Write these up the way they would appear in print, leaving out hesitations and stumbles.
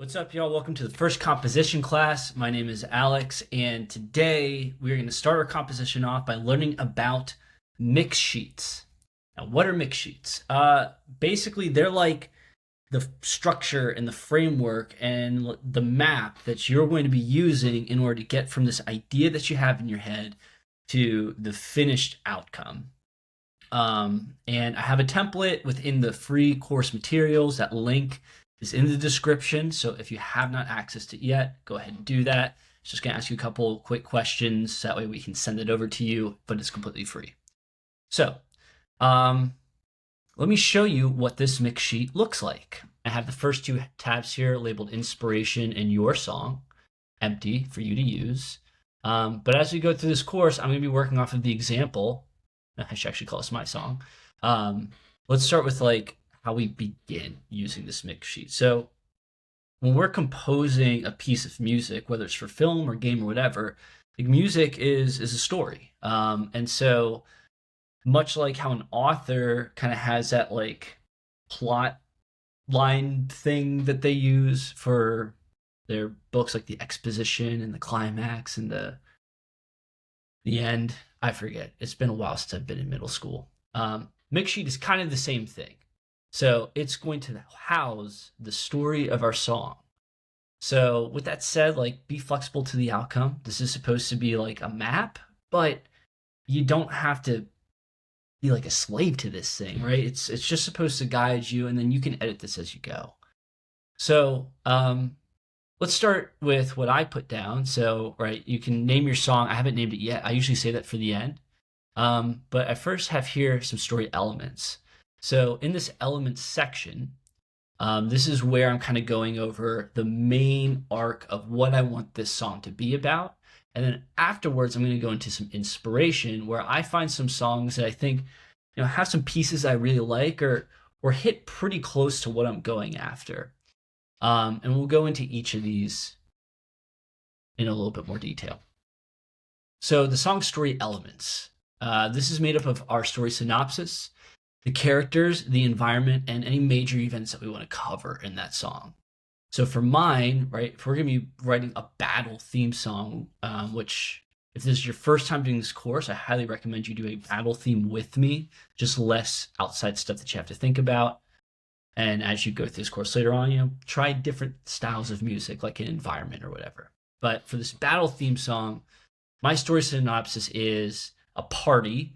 What's up, y'all? Welcome to the first composition class. My name is Alex, and today we're going to start our composition off by learning about mix sheets. Now, what are mix sheets? Basically, they're like the structure and the framework and the map that you're going to be using in order to get from this idea that you have in your head to the finished outcome. And I have a template within the free course materials. That link is in the description. So if you have not accessed it yet, go ahead and do that. It's just going to ask you a couple quick questions. That way we can send it over to you, but it's completely free. So let me show you what this mix sheet looks like. I have the first two tabs here labeled inspiration and your song, empty for you to use. But as we go through this course, I'm going to be working off of the example. I should actually call this my song. Let's start with like how we begin using this mix sheet. So when we're composing a piece of music, whether it's for film or game or whatever, like music is a story. And so much like how an author kind of has that like plot line thing that they use for their books, like the exposition and the climax and the end. I forget. It's been a while since I've been in middle school. Mix sheet is kind of the same thing. So it's going to house the story of our song. So with that said, like be flexible to the outcome. This is supposed to be like a map, but you don't have to be like a slave to this thing, right? It's just supposed to guide you, and then you can edit this as you go. So let's start with what I put down. So, right, you can name your song. I haven't named it yet. I usually say that for the end. But I first have here some story elements. So in this elements section, this is where I'm kind of going over the main arc of what I want this song to be about. And then afterwards, I'm going to go into some inspiration where I find some songs that I think, have some pieces I really like or hit pretty close to what I'm going after. And we'll go into each of these in a little bit more detail. So the song story elements. This is made up of our story synopsis, the characters, the environment, and any major events that we want to cover in that song. So for mine, right, if we're going to be writing a battle theme song, which if this is your first time doing this course, I highly recommend you do a battle theme with me, just less outside stuff that you have to think about. And as you go through this course later on, try different styles of music, like an environment or whatever. But for this battle theme song, my story synopsis is a party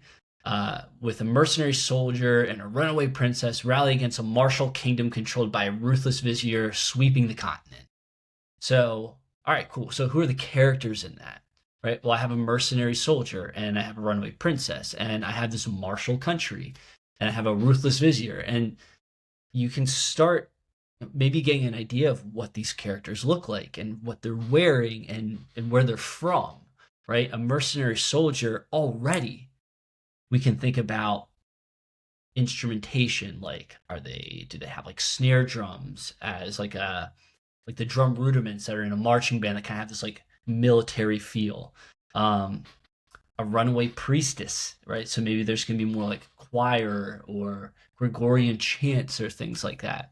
with a mercenary soldier and a runaway princess rally against a martial kingdom controlled by a ruthless vizier sweeping the continent. So, all right, cool. So who are the characters in that? Right? Well, I have a mercenary soldier, and I have a runaway princess, and I have this martial country, and I have a ruthless vizier. And you can start maybe getting an idea of what these characters look like and what they're wearing and where they're from, right? A mercenary soldier, already we can think about instrumentation. Like, do they have like snare drums as like the drum rudiments that are in a marching band that kind of have this like military feel? A runaway priestess, right? So maybe there's going to be more like choir or Gregorian chants or things like that.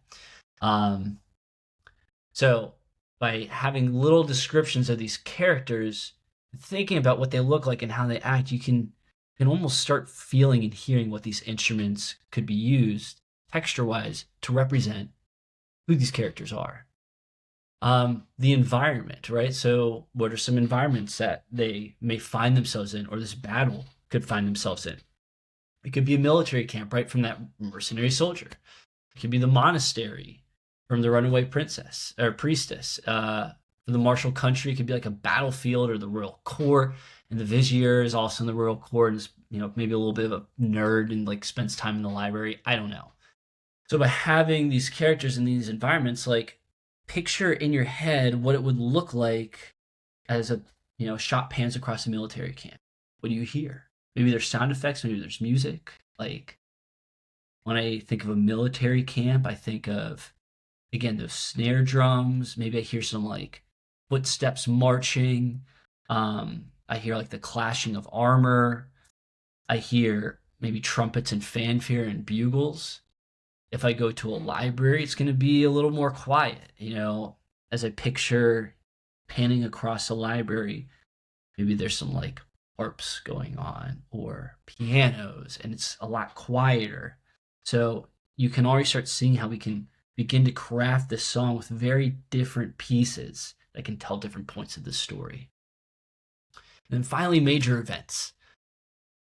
So by having little descriptions of these characters, thinking about what they look like and how they act, you can almost start feeling and hearing what these instruments could be used texture-wise to represent who these characters are. The environment, right? So what are some environments that they may find themselves in, or this battle could find themselves in? It could be a military camp, right, from that mercenary soldier. It could be the monastery from the runaway princess or priestess. For the martial country, it could be like a battlefield or the royal court. And the vizier is also in the royal court and is, maybe a little bit of a nerd and like spends time in the library. I don't know. So by having these characters in these environments, like picture in your head what it would look like as a shot pans across a military camp. What do you hear? Maybe there's sound effects, maybe there's music. Like when I think of a military camp, I think of, again, those snare drums. Maybe I hear some like footsteps marching. I hear like the clashing of armor. I hear maybe trumpets and fanfare and bugles. If I go to a library, it's going to be a little more quiet, as I picture panning across a library, maybe there's some like harps going on or pianos, and it's a lot quieter. So you can already start seeing how we can begin to craft this song with very different pieces that can tell different points of the story. And then finally, major events.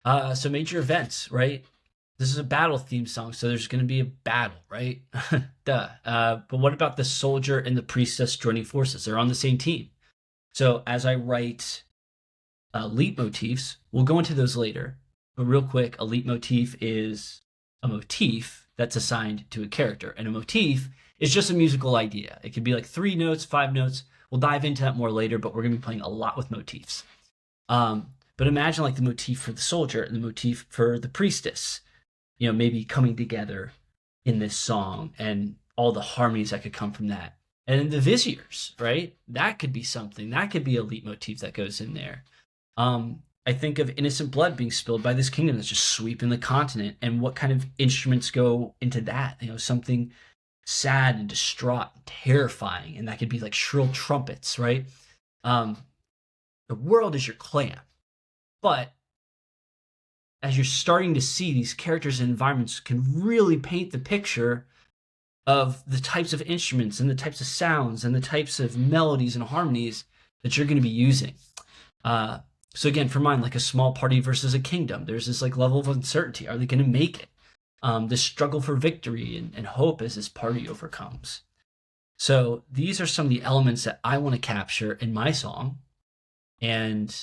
So major events, right? This is a battle theme song, so there's going to be a battle, right? Duh. But what about the soldier and the priestess joining forces? They're on the same team. So as I write leitmotifs, we'll go into those later. But real quick, a leitmotif is a motif that's assigned to a character. And a motif is just a musical idea. It could be like 3 notes, 5 notes. We'll dive into that more later, but we're going to be playing a lot with motifs. But imagine like the motif for the soldier and the motif for the priestess, maybe coming together in this song and all the harmonies that could come from that. And then the viziers, right? That could be something. That could be a leitmotif that goes in there. I think of innocent blood being spilled by this kingdom that's just sweeping the continent, and what kind of instruments go into that. Something sad and distraught and terrifying, and that could be like shrill trumpets, right? The world is your clan, but as you're starting to see, these characters and environments can really paint the picture of the types of instruments and the types of sounds and the types of melodies and harmonies that you're going to be using. So again, for mine, like a small party versus a kingdom, there's this like level of uncertainty. Are they going to make it? This struggle for victory and hope as this party overcomes. So these are some of the elements that I want to capture in my song. And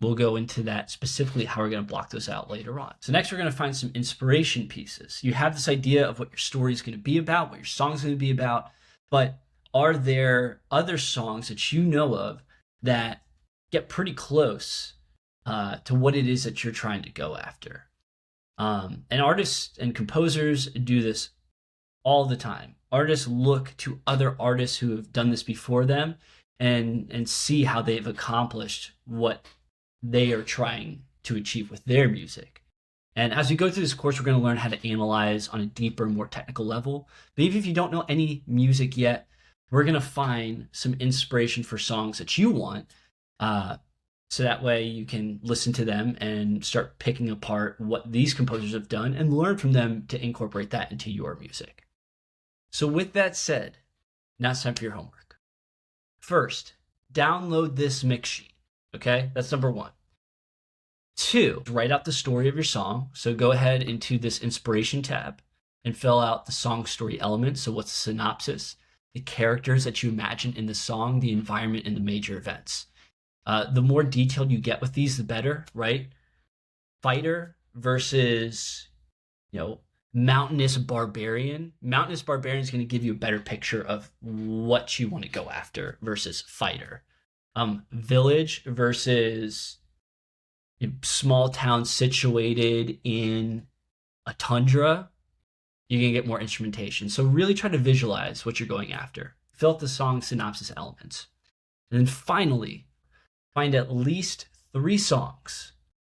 we'll go into that specifically, how we're going to block those out later on. So next, we're going to find some inspiration pieces. You have this idea of what your story is going to be about, what your song is going to be about, but are there other songs that you know of that get pretty close to what it is that you're trying to go after? And artists and composers do this all the time. Artists look to other artists who have done this before them and see how they've accomplished what they are trying to achieve with their music. And as we go through this course, we're going to learn how to analyze on a deeper, more technical level. But even if you don't know any music yet, we're going to find some inspiration for songs that you want, so that way you can listen to them and start picking apart what these composers have done and learn from them to incorporate that into your music. So with that said, now it's time for your homework. First, download this mix sheet. Okay, that's number 1. 2, write out the story of your song. So go ahead into this inspiration tab and fill out the song story elements. So what's the synopsis, the characters that you imagine in the song, the environment, and the major events. The more detailed you get with these, the better, right? Fighter versus, mountainous barbarian. Mountainous barbarian is going to give you a better picture of what you want to go after versus fighter. Village versus small town situated in a tundra, you're going to get more instrumentation. So really try to visualize what you're going after. Fill out the song synopsis elements. And then finally, find at least 3 songs